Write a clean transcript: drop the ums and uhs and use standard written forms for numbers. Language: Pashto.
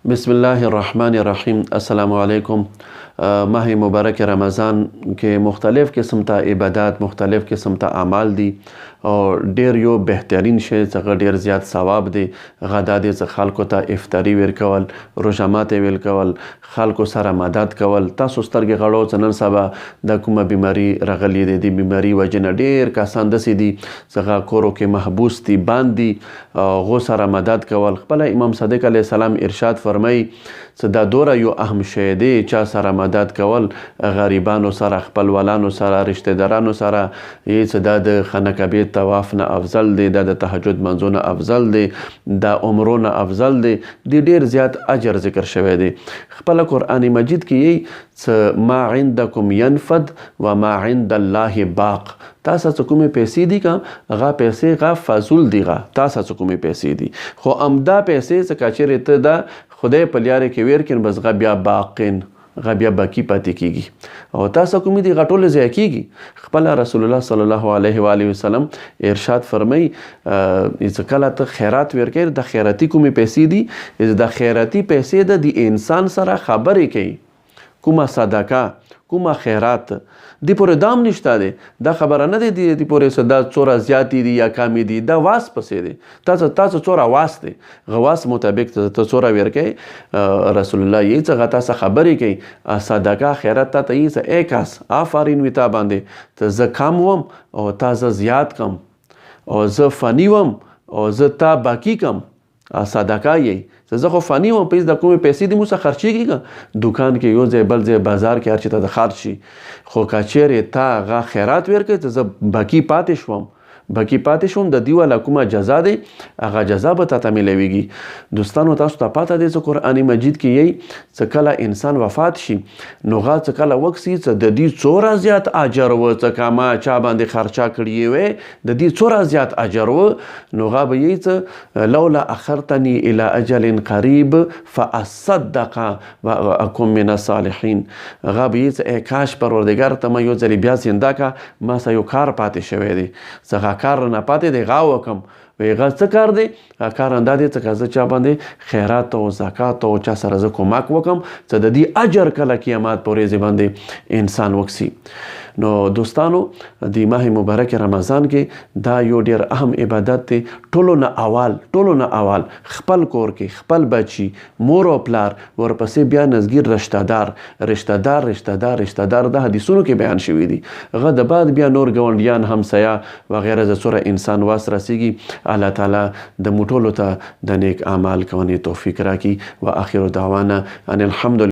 بسم الله الرحمن الرحیم. السلام علیکم. ماه مبارک رمضان کې مختلف قسم ته عبادات، مختلف قسم ته اعمال دي او ډیر یو بهترین شی څخه ډیر زیات ثواب دی غدا دې څخه خلکو ته افطاری ورکول، روژه ماتې ویل کول، خلکو سره مدد کول. تاسو سترګې غړو نن سبا د کومه بیماری راغلې ده، د بیماری وجه نه ډیر کسان داسې دي څخه کورو کې محبوس دي، بند دي، هغو سره مدد کول. خپله امام صادق علیه السلام ارشاد فرمایي چې دا دوره یو اهم شی دی، چا سره مدد کول، غریبانو سره، خپلوالانو سره، رشته دارانو سره. یې چې دا د خانه کعبې طواف نه افضل دی، دا د تهجد منځو نه افضل دی، دا عمرو نه افضل دی، د ډیر زیات اجر ذکر شوی دی. خپله قرآن مجید کې یې چې ما عندکم ینفد و ما عند الله باق. تاسو څه کومې پیسې دي که هغه پیسې هغه فضول دي، تاسو څه کومې پیسې دي، خو همدا پیسې څه که چیرې ته د خدای په لارې کې ورکړې بس هغه بیا باقین، هغه بیا باقي پاتې کیږي او تاسو کومې دي هغه ټولې ضایع کیږي. خپله رسول الله صلی الله علیه و آله وسلم ارشاد فرمایي چې کله ته خیرات ورکوې، د خیراتي کومې پیسې دي، د خیراتي پیسې د انسان سره خبرې کوي، کومه صدقه، کومه خیرات دی پورې دام نشته دی. دا خبره نه دی دی پورې دا څوره زیاتې دي یا کمې دي، دا واس پسې دی. تاسو څوره واس دی، غواس مطابق ته څوره ورکوي. رسول الله یې څخه تاسو خبرې کوي، صدقه خیرات ته یې څه ایکاس آفرین وي تا باندې، ته زه کم وم او تا زه زیات کم، او زه فني وم او زه تا باقي کم. صدقه یې زه خو فني وم، پیس د کومې پیسې دي مو څه خرچېږي که دوکان کې یو ځای بل ځای بازار کې هر چېرته د خرچ شي، خو که چیرې تا هغه خیرات ورکړې ته زه باقي پاتې شوم، د دې والا کومه جزا دی هغه جزا به تا ته میلاویږي. دوستانو تاسو ته پاته دی چې قرآن مجید کې یې چې کله انسان وفات شي نو هغه چې کله وکسي چې د دې څوره زیات اجر و، چې که ما چا باندې خرچه کړې وی د دې څوره زیات اجر و، نو هغه به یې چې لولا اخرتنی الی اجل قریب فاصدق واکن من الصالحین. هغه به یې چې ای کاش پروردګار ته ما یو ځلې بیا زنده که، ما سه یو کار پاتې شوی دی، څخه کار نه پاتې دی، غا وکم. وی غا څه کار دی؟ کار اندا دی چې زه چا باندې خیرات او زکات او چا سره زه کومک وکم چې د دې اجر کله قیامت په ورځ باندې انسان وکسي. نو دوستانو د ماه مبارک رمضان کې دا یو ډیر اهم عبادت دی. ټولو نه اول خپل کور کې خپل بچي، مور او پلار، ورپسې بیا نزدګیر رشتہ دار د حدیثونو کې بیان شوي دي. هغه د بعد بیا نور ګاونډیان، همسایه وغیره د څوره انسان واس رسیږي. الله تعالی د موټولو ته د نیک اعمال کوونې توفیق راکړي. و آخر دعوانا ان الحمد